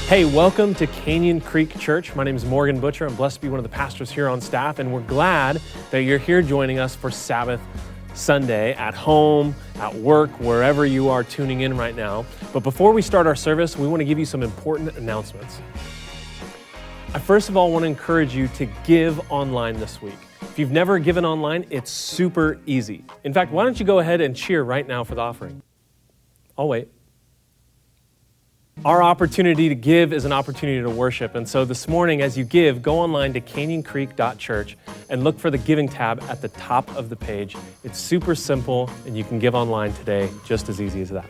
Hey, welcome to Canyon Creek Church. My name is Morgan Butcher. I'm blessed to be one of the pastors here on staff, and we're glad that you're here joining us for Sabbath Sunday at home, at work, wherever you are tuning in right now. But before we start our service, we want to give you some important announcements. I first of all want to encourage you to give online this week. If you've never given online, it's super easy. In fact, why don't you go ahead and cheer right now for the offering? I'll wait. Our opportunity to give is an opportunity to worship. And so this morning, as you give, go online to canyoncreek.church and look for the giving tab at the top of the page. It's super simple, and you can give online today, just as easy as that.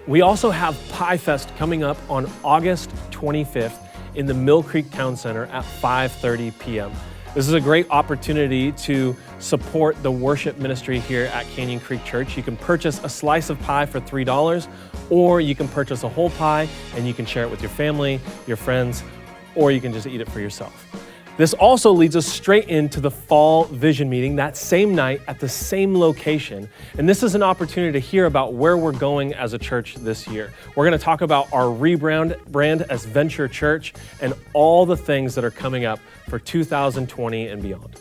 We also have Pie Fest coming up on August 25th in the Mill Creek Town Center at 5:30 p.m. This is a great opportunity to support the worship ministry here at Canyon Creek Church. You can purchase a slice of pie for $3, or you can purchase a whole pie and you can share it with your family, your friends, or you can just eat it for yourself. This also leads us straight into the fall vision meeting that same night at the same location. And this is an opportunity to hear about where we're going as a church this year. We're going to talk about our brand as Venture Church and all the things that are coming up for 2020 and beyond.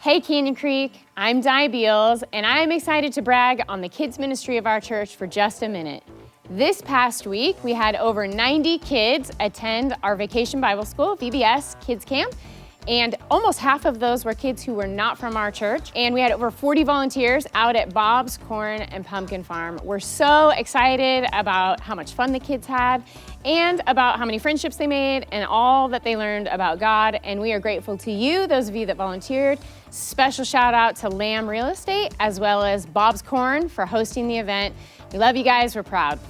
Hey Canyon Creek, I'm Di Beals, and I'm excited to brag on the kids ministry of our church for just a minute. This past week, we had over 90 kids attend our Vacation Bible School, VBS Kids Camp, and almost half of those were kids who were not from our church. And we had over 40 volunteers out at Bob's Corn and Pumpkin Farm. We're so excited about how much fun the kids had and about how many friendships they made and all that they learned about God. And we are grateful to you, those of you that volunteered. Special shout out to Lamb Real Estate as well as Bob's Corn for hosting the event. We love you guys, we're proud.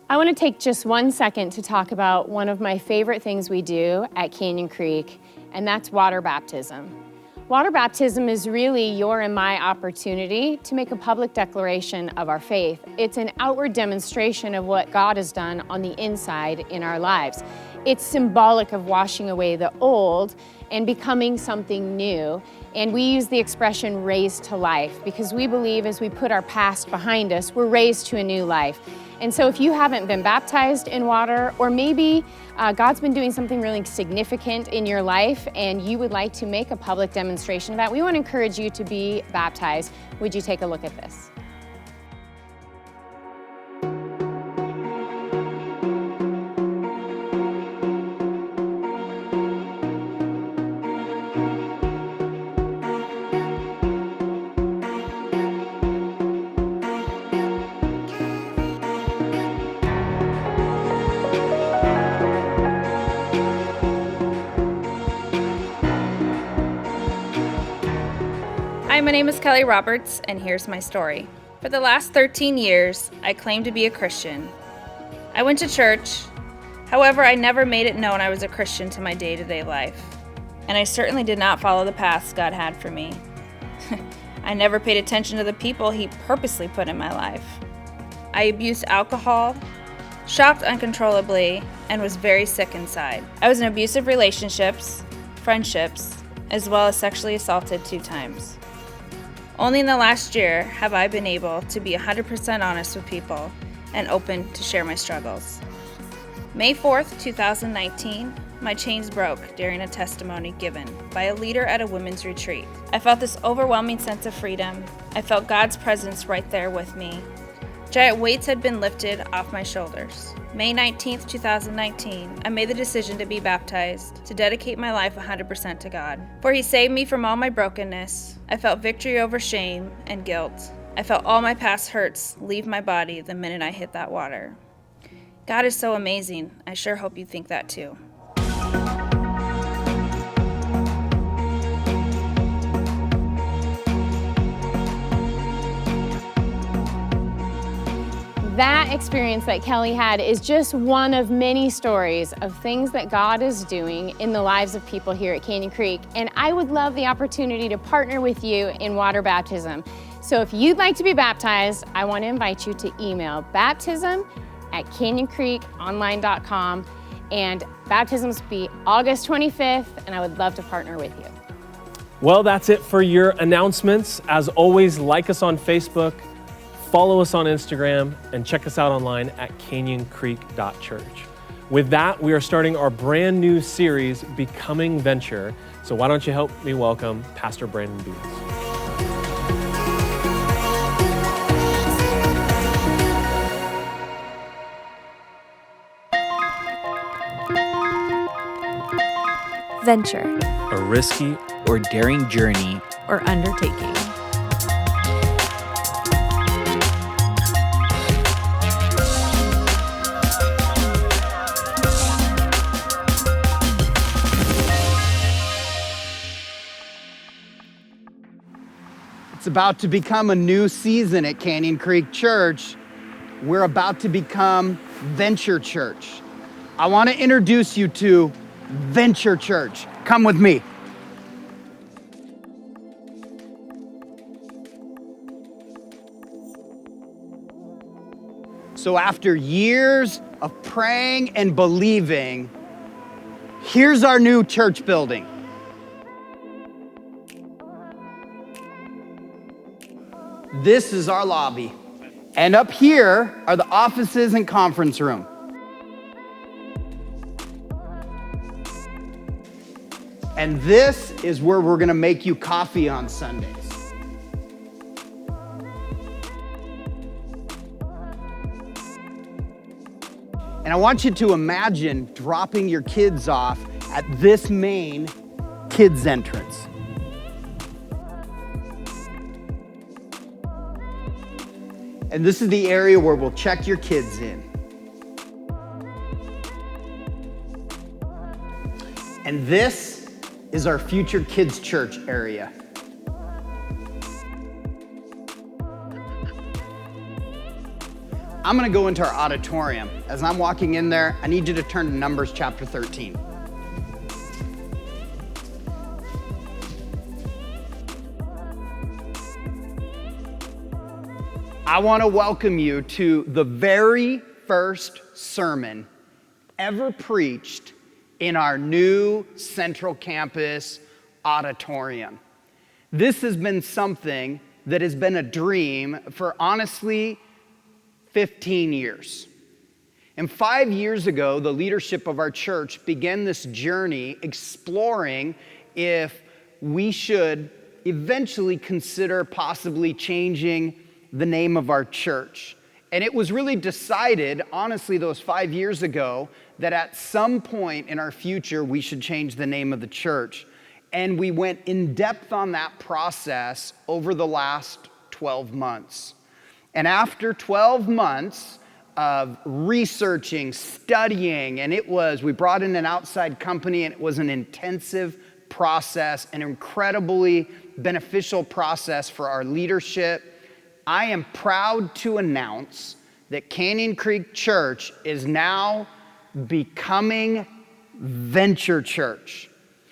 I want to take just 1 second to talk about one of my favorite things we do at Canyon Creek, and that's water baptism. Water baptism is really your and my opportunity to make a public declaration of our faith. It's an outward demonstration of what God has done on the inside in our lives. It's symbolic of washing away the old and becoming something new. And we use the expression raised to life because we believe as we put our past behind us, we're raised to a new life. And so if you haven't been baptized in water, or maybe God's been doing something really significant in your life and you would like to make a public demonstration of that, we want to encourage you to be baptized. Would you take a look at this? Hi, my name is Kelly Roberts, and here's my story. For the last 13 years, I claimed to be a Christian. I went to church. However, I never made it known I was a Christian to my day-to-day life. And I certainly did not follow the paths God had for me. I never paid attention to the people He purposely put in my life. I abused alcohol, shopped uncontrollably, and was very sick inside. I was in abusive relationships, friendships, as well as sexually assaulted 2 times. Only in the last year have I been able to be 100% honest with people and open to share my struggles. May 4th, 2019, my chains broke during a testimony given by a leader at a women's retreat. I felt this overwhelming sense of freedom. I felt God's presence right there with me. Giant weights had been lifted off my shoulders. May 19th, 2019, I made the decision to be baptized, to dedicate my life 100% to God. For He saved me from all my brokenness. I felt victory over shame and guilt. I felt all my past hurts leave my body the minute I hit that water. God is so amazing. I sure hope you think that too. That experience that Kelly had is just one of many stories of things that God is doing in the lives of people here at Canyon Creek. And I would love the opportunity to partner with you in water baptism. So if you'd like to be baptized, I want to invite you to email baptism@canyonCreekonline.com. And baptisms will be August 25th, and I would love to partner with you. Well, that's it for your announcements. As always, like us on Facebook, follow us on Instagram, and check us out online at canyoncreek.church. With that, we are starting our brand new series, Becoming Venture. So why don't you help me welcome Pastor Brandon Beals. Venture, a risky or daring journey or undertaking. It's about to become a new season at Canyon Creek Church. We're about to become Venture Church. I want to introduce you to Venture Church. Come with me. So after years of praying and believing, here's our new church building. This is our lobby. And up here are the offices and conference room. And this is where we're gonna make you coffee on Sundays. And I want you to imagine dropping your kids off at this main kids entrance. And this is the area where we'll check your kids in. And this is our future kids church area. I'm gonna go into our auditorium. As I'm walking in there, I need you to turn to Numbers chapter 13. I want to welcome you to the very first sermon ever preached in our new Central Campus auditorium. This has been something that has been a dream for honestly 15 years. And 5 years ago, the leadership of our church began this journey exploring if we should eventually consider possibly changing the name of our church. And it was really decided, honestly, those 5 years ago, that at some point in our future, we should change the name of the church. And we went in depth on that process over the last 12 months. And after 12 months of researching, studying, and we brought in an outside company, and it was an intensive process, an incredibly beneficial process for our leadership. I am proud to announce that Canyon Creek Church is now becoming Venture Church.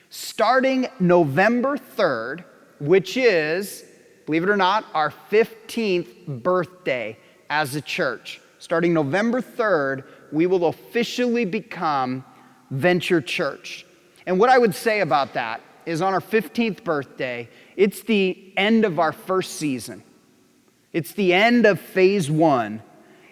Starting November 3rd, which is, believe it or not, our 15th birthday as a church. Starting November 3rd, we will officially become Venture Church. And what I would say about that is on our 15th birthday, it's the end of our first season. It's the end of phase 1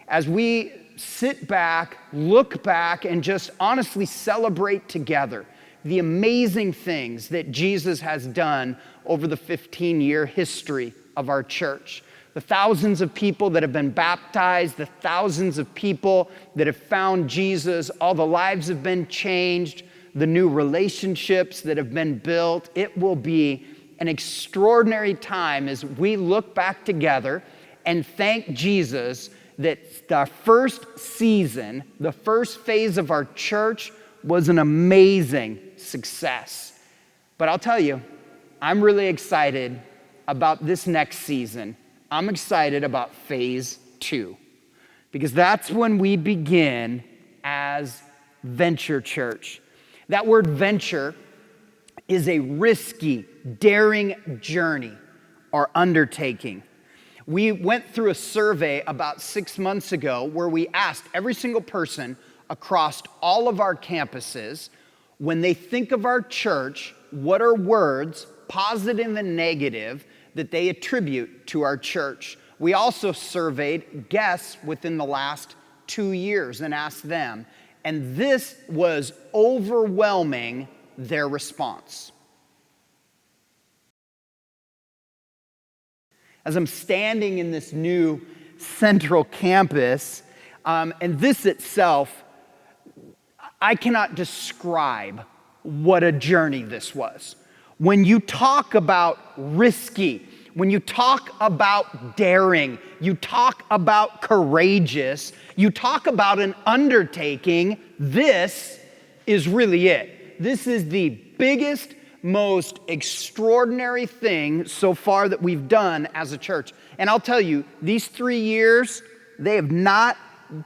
as we sit back, look back, and just honestly celebrate together the amazing things that Jesus has done over the 15-year history of our church. The The thousands of people that have been baptized, the thousands of people that have found Jesus, all the lives have been changed, the new relationships that have been built. It will be an extraordinary time as we look back together and thank Jesus that the first season, the first phase of our church was an amazing success. But I'll tell you, I'm really excited about this next season. I'm excited about phase 2, because that's when we begin as Venture Church. That word venture is a risky, daring journey or undertaking. We went through a survey about 6 months ago where we asked every single person across all of our campuses, when they think of our church, what are words, positive and negative, that they attribute to our church. We also surveyed guests within the last 2 years and asked them, and this was overwhelming, their response. As I'm standing in this new central campus, and this itself, I cannot describe what a journey this was. When you talk about risky, when you talk about daring, you talk about courageous, you talk about an undertaking, this is really it. This is the biggest, most extraordinary thing so far that we've done as a church. And I'll tell you, these 3 years, they have not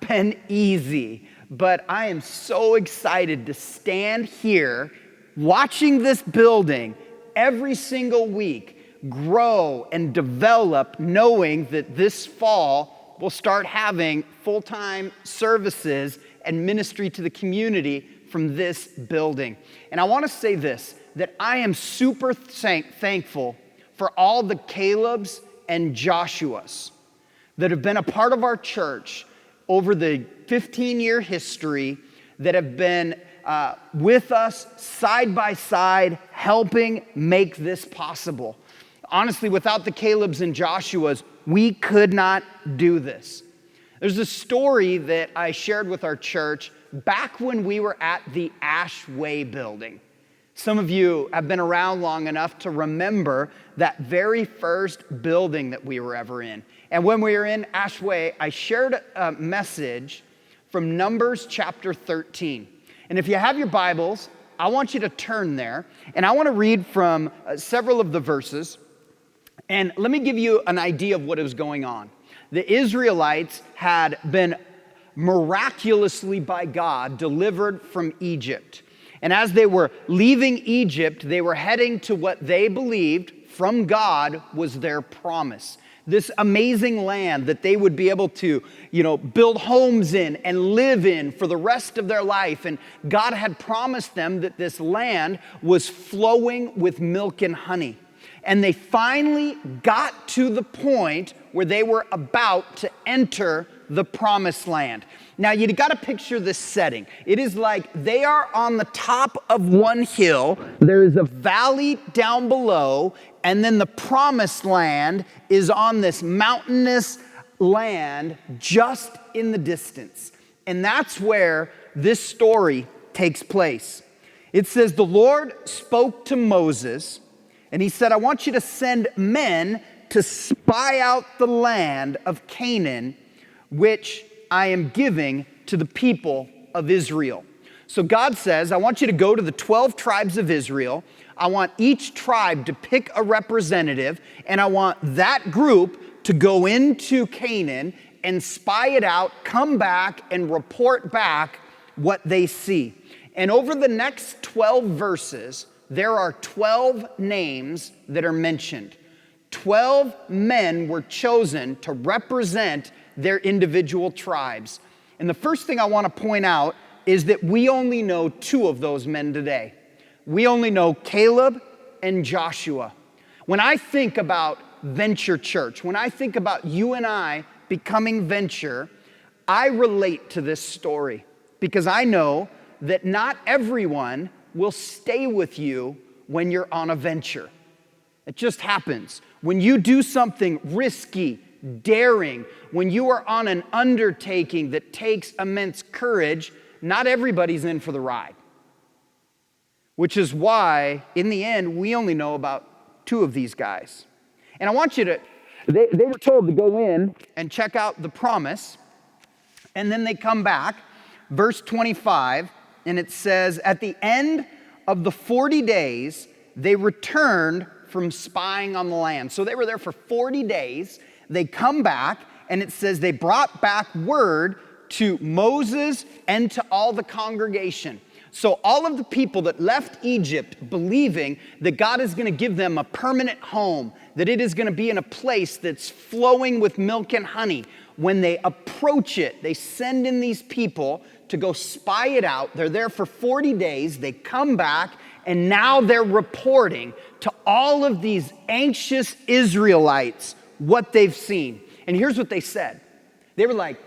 been easy, but I am so excited to stand here watching this building every single week grow and develop, knowing that this fall we'll start having full-time services and ministry to the community from this building. And I want to say this, that I am super thankful for all the KELLI'S and Joshuas that have been a part of our church over the 15-year history, that have been with us side by side, helping make this possible. Honestly, without the KELLI'S and Joshuas, we could not do this. There's a story that I shared with our church back when we were at the Ashway building. Some of you have been around long enough to remember that very first building that we were ever in. And when we were in Ashway, I shared a message from Numbers chapter 13. And if you have your Bibles, I want you to turn there. And I want to read from several of the verses. And let me give you an idea of what was going on. The Israelites had been miraculously by God delivered from Egypt. And as they were leaving Egypt, they were heading to what they believed from God was their promise. This amazing land that they would be able to, build homes in and live in for the rest of their life. And God had promised them that this land was flowing with milk and honey. And they finally got to the point where they were about to enter the promised land. Now, you got to picture this setting. It is like they are on the top of one hill. There is a valley down below, and then the promised land is on this mountainous land just in the distance. And that's where this story takes place. It says, the Lord spoke to Moses, and he said, I want you to send men to spy out the land of Canaan, which I am giving to the people of Israel. So God says, I want you to go to the 12 tribes of Israel. I want each tribe to pick a representative, and I want that group to go into Canaan and spy it out, come back and report back what they see. And over the next 12 verses, there are 12 names that are mentioned. 12 men were chosen to represent their individual tribes. And the first thing I want to point out is that we only know 2 of those men today. We only know Caleb and Joshua. When I think about Venture Church, when I think about you and I becoming Venture, I relate to this story because I know that not everyone will stay with you when you're on a venture. It just happens. When you do something risky, daring, when you are on an undertaking that takes immense courage, not everybody's in for the ride. Which is why, in the end, we only know about 2 of these guys. And I want you to, they were told to go in and check out the promise, and then they come back, verse 25, and it says, at the end of the 40 days, they returned from spying on the land. So they were there for 40 days. They come back, and it says they brought back word to Moses and to all the congregation. So all of the people that left Egypt believing that God is going to give them a permanent home, that it is going to be in a place that's flowing with milk and honey, when they approach it, they send in these people to go spy it out. They're there for 40 days. They come back, and now they're reporting to all of these anxious Israelites what they've seen. And here's what they said. They were like,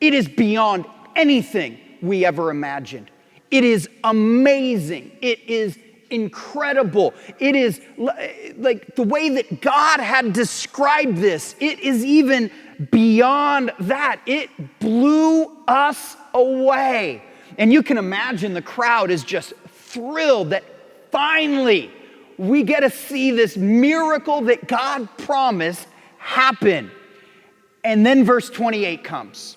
it is beyond anything we ever imagined. It is amazing. It is incredible. It is like the way that God had described this. It is even beyond that. It blew us away. And you can imagine the crowd is just thrilled that finally we get to see this miracle that God promised happen. And then verse 28 comes.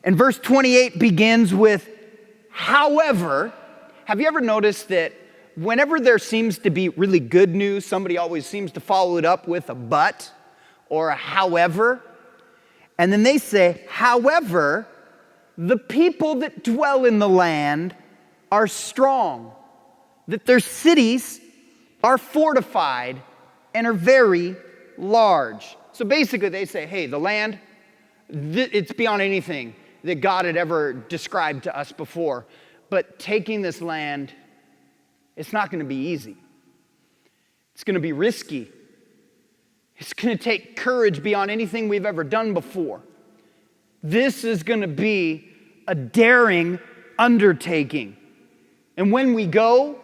And verse 28 begins with, however. Have you ever noticed that whenever there seems to be really good news, somebody always seems to follow it up with a but or a however? And then they say, however, the people that dwell in the land are strong, that their cities are fortified and are very large. So basically they say, hey, the land, it's beyond anything that God had ever described to us before. But taking this land, it's not going to be easy. It's going to be risky. It's going to take courage beyond anything we've ever done before. This is going to be a daring undertaking. And when we go,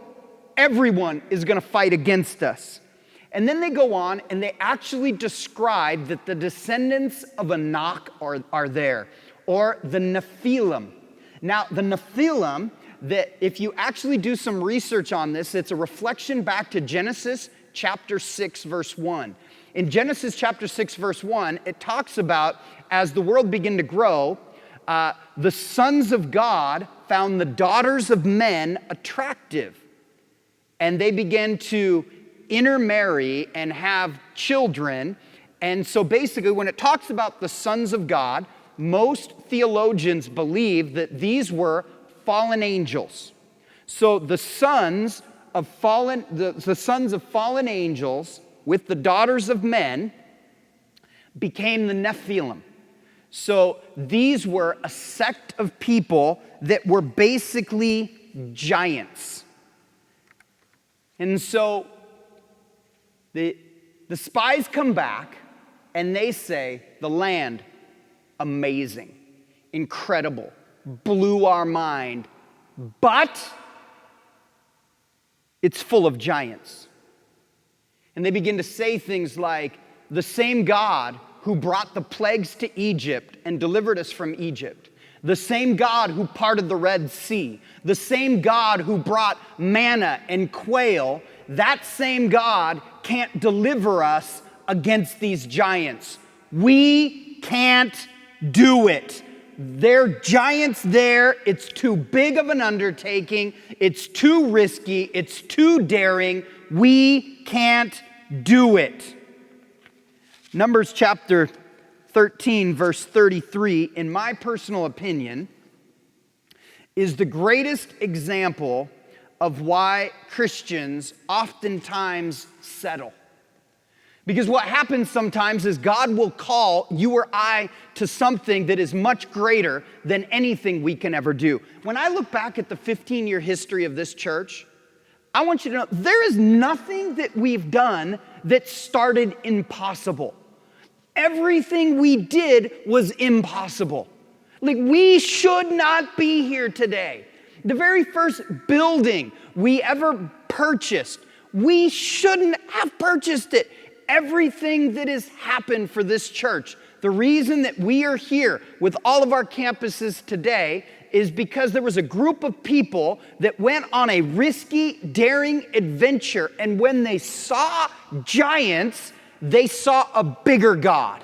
everyone is going to fight against us. And then they go on and they actually describe that the descendants of Anak are there, or the Nephilim. Now, the Nephilim, that if you actually do some research on this, it's a reflection back to Genesis chapter 6, verse 1. In Genesis chapter 6, verse 1, it talks about as the world began to grow, the sons of God found the daughters of men attractive. And they began to intermarry and have children. And so basically, when it talks about the sons of God, most theologians believe that these were fallen angels. So the sons of fallen angels with the daughters of men became the Nephilim. So these were a sect of people that were basically giants. And so the spies come back and they say, the land, amazing, incredible, blew our mind, but it's full of giants. And they begin to say things like, the same God who brought the plagues to Egypt and delivered us from Egypt, the same God who parted the Red Sea, the same God who brought manna and quail, that same God can't deliver us against these giants. We can't do it. There are giants there. It's too big of an undertaking. It's too risky. It's too daring. We can't do it. Numbers chapter 13, verse 33, in my personal opinion, is the greatest example of why Christians oftentimes settle. Because what happens sometimes is God will call you or I to something that is much greater than anything we can ever do. When I look back at the 15-year history of this church, I want you to know there is nothing that we've done that started impossible. Everything we did was impossible. Like, we should not be here today. The very first building we ever purchased, we shouldn't have purchased it. everything that has happened for this church, the reason that we are here with all of our campuses today is because there was a group of people that went on a risky, daring adventure. And when they saw giants, they saw a bigger God.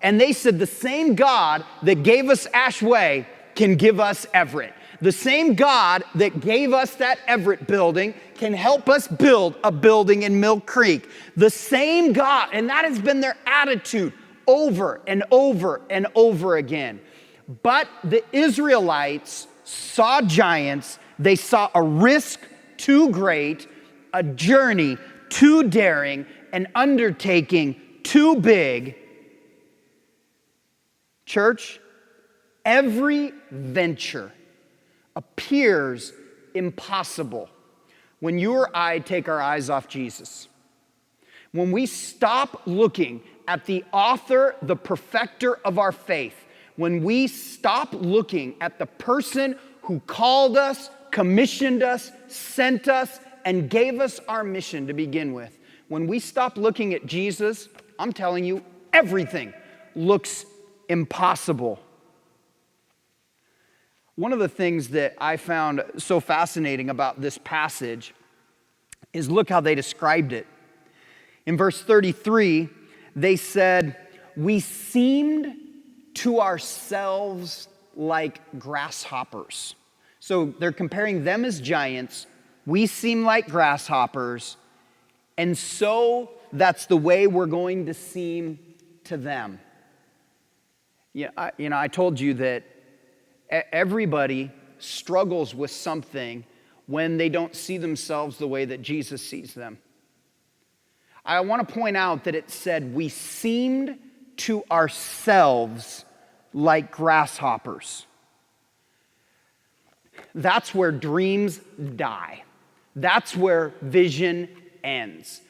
And they said, the same God that gave us Ashway can give us Everett. The same God that gave us that Everett building can help us build a building in Mill Creek. The same God, and that has been their attitude over and over and over again. But the Israelites saw giants. They saw a risk too great, a journey too daring, an undertaking too big. Church, every venture appears impossible when you or I take our eyes off Jesus. When we stop looking at the author, the perfecter of our faith, when we stop looking at the person who called us, commissioned us, sent us, and gave us our mission to begin with, when we stop looking at Jesus, I'm telling you, everything looks impossible. One of the things that I found so fascinating about this passage is look how they described it. In verse 33, they said, "We seemed to ourselves like grasshoppers." So they're comparing them as giants. We seem like grasshoppers, and so that's the way we're going to seem to them. I told you that everybody struggles with something when they don't see themselves the way that Jesus sees them. I want to point out that it said, we seemed to ourselves like grasshoppers. That's where dreams die. That's where vision ends.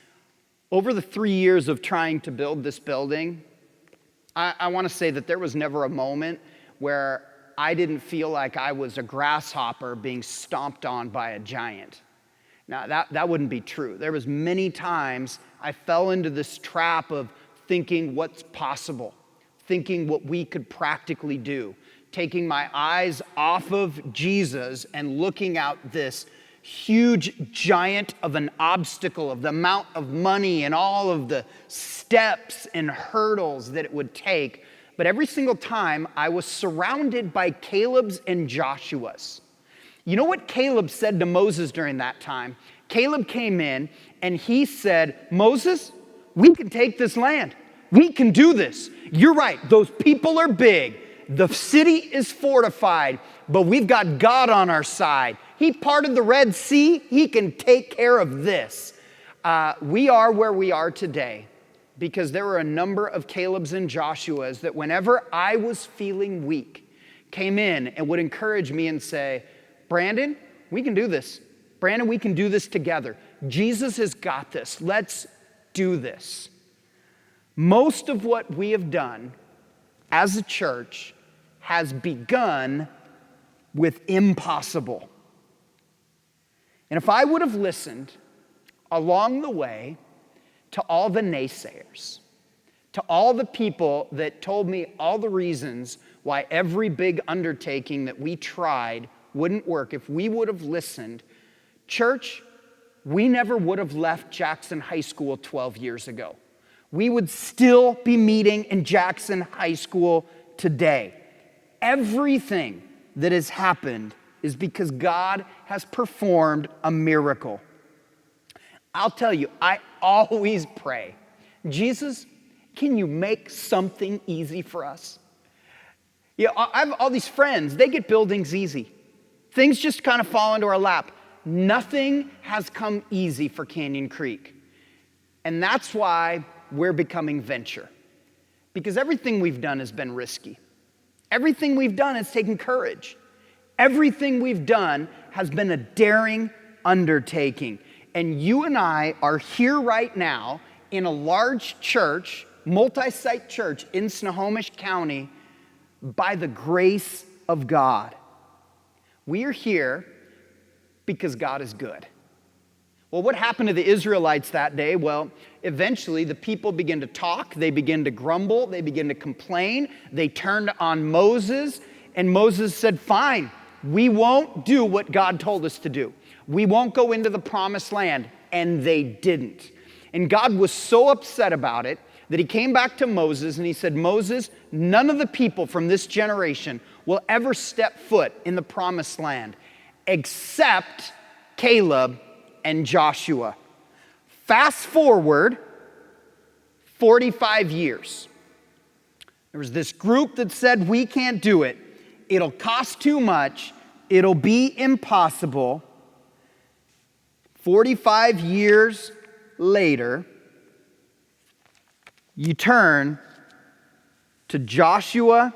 Over the 3 years of trying to build this building, I want to say that there was never a moment where I didn't feel like I was a grasshopper being stomped on by a giant. Now, that wouldn't be true. There was many times I fell into this trap of thinking what's possible, thinking what we could practically do, taking my eyes off of Jesus and looking out this huge giant of an obstacle, of the amount of money and all of the steps and hurdles that it would take. But every single time I was surrounded by Caleb's and Joshua's. You know what Caleb said to Moses during that time? Caleb came in and he said, "Moses, we can take this land. We can do this. You're right, those people are big. The city is fortified, but we've got God on our side. He parted the Red Sea. He can take care of this." We are where we are today because there were a number of Caleb's and Joshua's that whenever I was feeling weak, came in and would encourage me and say, "Brandon, we can do this. Brandon, we can do this together. Jesus has got this. Let's do this." Most of what we have done as a church has begun with impossible. And if I would have listened along the way to all the naysayers, to all the people that told me all the reasons why every big undertaking that we tried wouldn't work, if we would have listened, church, we never would have left Jackson High School 12 years ago. We would still be meeting in Jackson High School today. Everything that has happened is because God has performed a miracle. I'll tell you, I always pray, Jesus, can you make something easy for us? I have all these friends, they get buildings easy. Things just kind of fall into our lap. Nothing has come easy for Canyon Creek. And that's why we're becoming venture. Because everything we've done has been risky. Everything we've done has taken courage. Everything we've done has been a daring undertaking. And you and I are here right now in a large church, multi-site church in Snohomish County by the grace of God. We are here because God is good. Well, what happened to the Israelites that day? Well, eventually the people began to talk, they began to grumble, they began to complain, they turned on Moses, and Moses said, fine, we won't do what God told us to do. We won't go into the promised land. And they didn't. And God was so upset about it that he came back to Moses and he said, Moses, none of the people from this generation will ever step foot in the promised land except Caleb and Joshua. Fast forward 45 years. There was this group that said, we can't do it. It'll cost too much. It'll be impossible. 45 years later, you turn to Joshua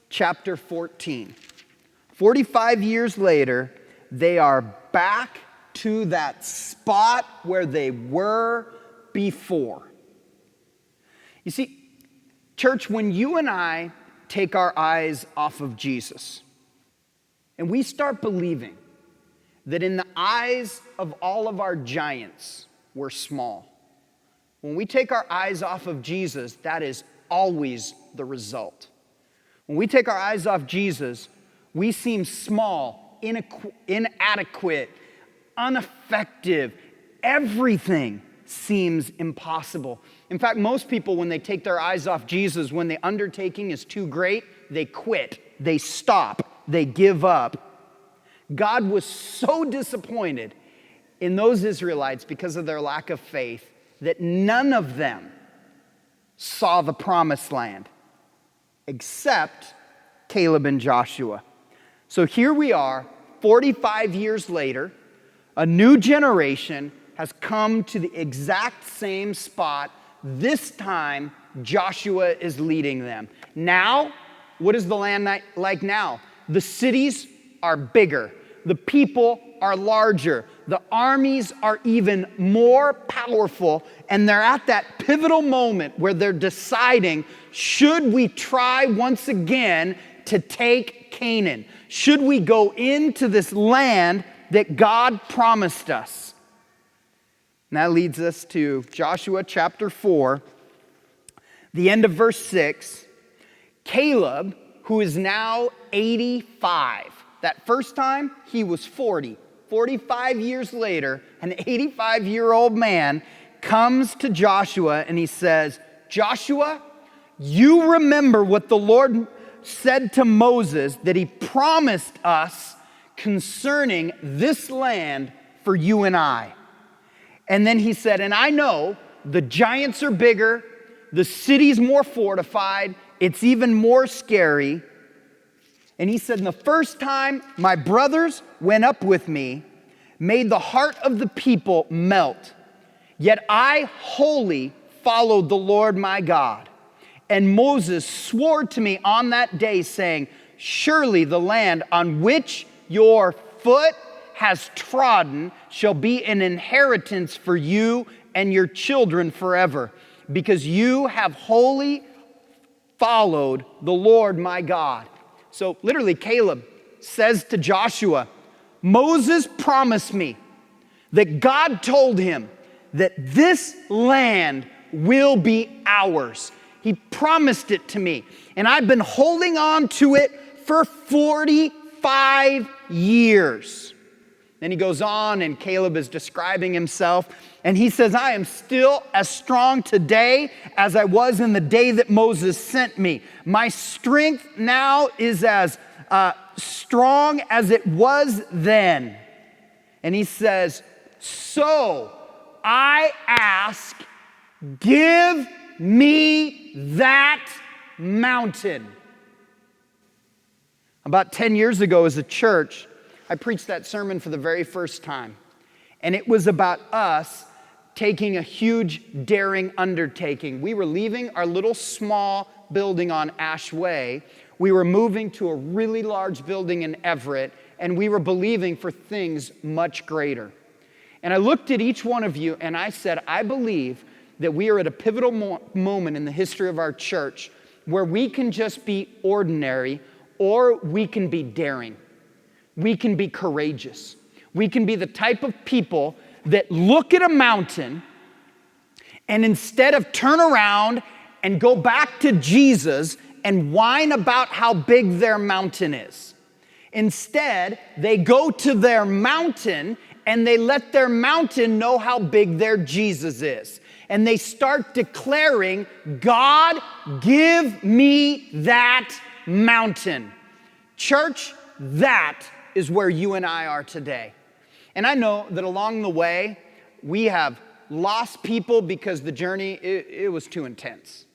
chapter 14. 45 years later, they are back to that spot where they were before. You see, church, when you and I take our eyes off of Jesus and we start believing that in the eyes of all of our giants, we're small. When we take our eyes off of Jesus, that is always the result. When we take our eyes off Jesus, we seem small, inadequate, ineffective. Everything seems impossible. In fact, most people, when they take their eyes off Jesus, when the undertaking is too great, they quit, they stop, they give up. God was so disappointed in those Israelites because of their lack of faith that none of them saw the promised land except Caleb and Joshua. So here we are, 45 years later, a new generation has come to the exact same spot. This time, Joshua is leading them. Now, what is the land like now? The cities are bigger. The people are larger. The armies are even more powerful. And they're at that pivotal moment where they're deciding, should we try once again to take Canaan? Should we go into this land that God promised us? And that leads us to Joshua chapter 4, the end of verse 6. Caleb, who is now 85. That first time, he was 40. 45 years later, an 85-year-old man comes to Joshua and he says, Joshua, you remember what the Lord said to Moses that he promised us concerning this land for you and I. And then he said, and I know the giants are bigger, the city's more fortified, it's even more scary. And he said, and the first time my brothers went up with me, made the heart of the people melt. Yet I wholly followed the Lord my God. And Moses swore to me on that day, saying, surely the land on which your foot has trodden shall be an inheritance for you and your children forever, because you have wholly followed the Lord my God. So literally, Caleb says to Joshua, Moses promised me that God told him that this land will be ours. He promised it to me, and I've been holding on to it for 45 years. Then he goes on, and Caleb is describing himself, and he says, I am still as strong today as I was in the day that Moses sent me. My strength now is as strong as it was then. And he says, so I ask, give me that mountain. About 10 years ago as a church, I preached that sermon for the very first time. And it was about us taking a huge, daring undertaking. We were leaving our little small building on Ash Way. We were moving to a really large building in Everett, and we were believing for things much greater. And I looked at each one of you and I said, I believe that we are at a pivotal moment in the history of our church where we can just be ordinary or we can be daring. We can be courageous. We can be the type of people that look at a mountain and instead of turn around and go back to Jesus and whine about how big their mountain is. Instead, they go to their mountain and they let their mountain know how big their Jesus is. And they start declaring, God, give me that mountain. Church, that is where you and I are today. And I know that along the way, we have lost people because the journey, it was too intense.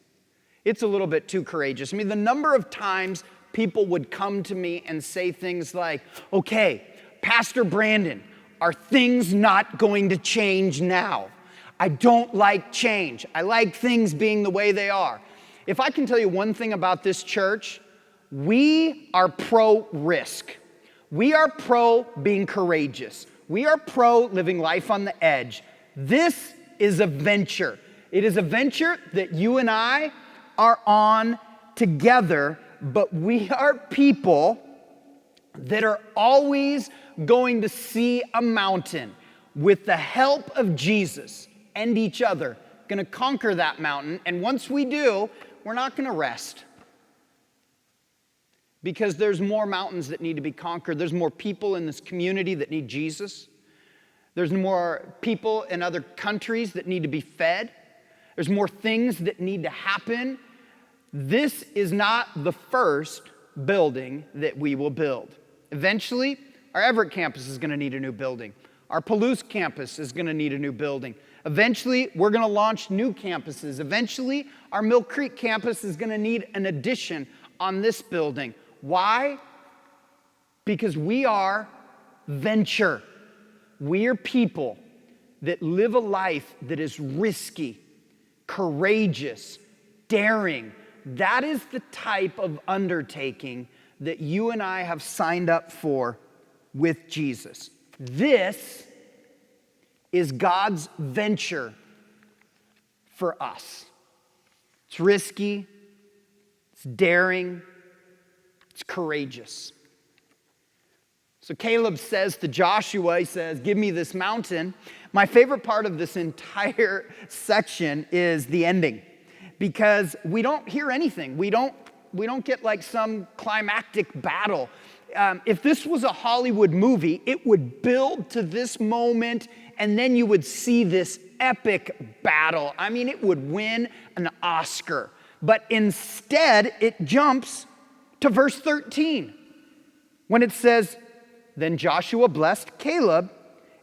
It's a little bit too courageous. I mean, the number of times people would come to me and say things like, okay, Pastor Brandon, are things not going to change now? I don't like change. I like things being the way they are. If I can tell you one thing about this church, we are pro-risk. We are pro being courageous. We are pro living life on the edge. This is a venture. It is a venture that you and I are on together, but we are people that are always going to see a mountain with the help of Jesus and each other, going to conquer that mountain. And once we do, we're not going to rest. Because there's more mountains that need to be conquered. There's more people in this community that need Jesus. There's more people in other countries that need to be fed. There's more things that need to happen. This is not the first building that we will build. Eventually, our Everett campus is going to need a new building. Our Palouse campus is going to need a new building. Eventually, we're going to launch new campuses. Eventually, our Mill Creek campus is going to need an addition on this building. Why? Because we are venture. We are people that live a life that is risky, courageous, daring. That is the type of undertaking that you and I have signed up for with Jesus. This is God's venture for us. It's risky, it's daring, it's courageous. So Caleb says to Joshua, he says, give me this mountain. My favorite part of this entire section is the ending, because we don't hear anything. We don't get like some climactic battle. If this was a Hollywood movie, it would build to this moment, and then you would see this epic battle. I mean, it would win an Oscar. But instead, it jumps to verse 13, when it says, then Joshua blessed Caleb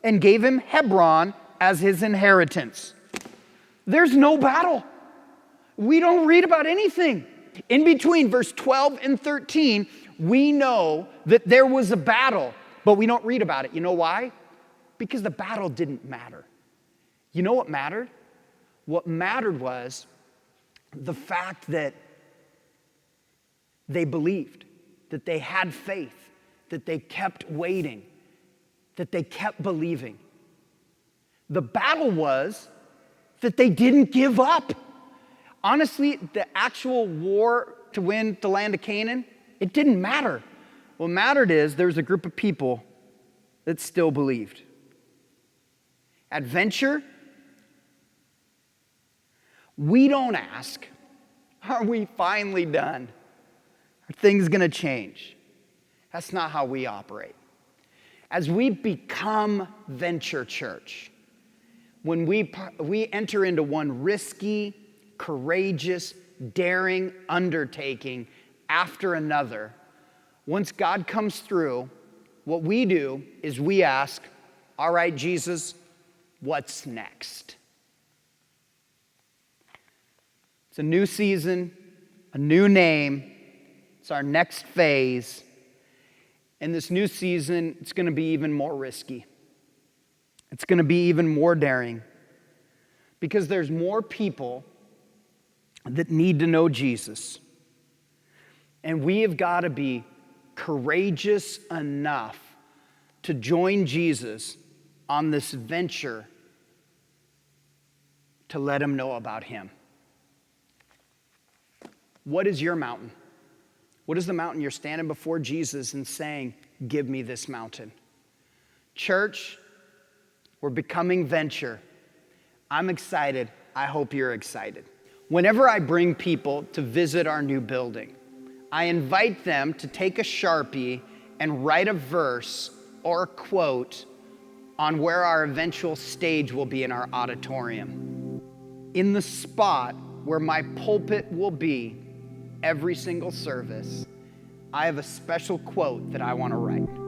and gave him Hebron as his inheritance. There's no battle. We don't read about anything. In between verse 12 and 13, we know that there was a battle, but we don't read about it. You know why? Because the battle didn't matter. You know what mattered? What mattered was the fact that they believed, that they had faith, that they kept waiting, that they kept believing. The battle was that they didn't give up. Honestly, the actual war to win the land of Canaan, it didn't matter. What mattered is there was a group of people that still believed. Adventure, we don't ask, are we finally done? Are things going to change? That's not how we operate. As we become Venture Church, when we enter into one risky, courageous, daring undertaking after another, once God comes through, what we do is we ask, all right, Jesus, what's next? It's a new season, a new name. It's our next phase. And this new season, it's going to be even more risky. It's going to be even more daring. Because there's more people that need to know Jesus. And we have got to be courageous enough to join Jesus on this venture to let him know about him. What is your mountain? What is the mountain you're standing before Jesus and saying, give me this mountain? Church, We're becoming venture. I'm excited. I hope you're excited. Whenever I bring people to visit our new building, I invite them to take a Sharpie and write a verse or a quote on where our eventual stage will be in our auditorium. In the spot where my pulpit will be every single service, I have a special quote that I want to write.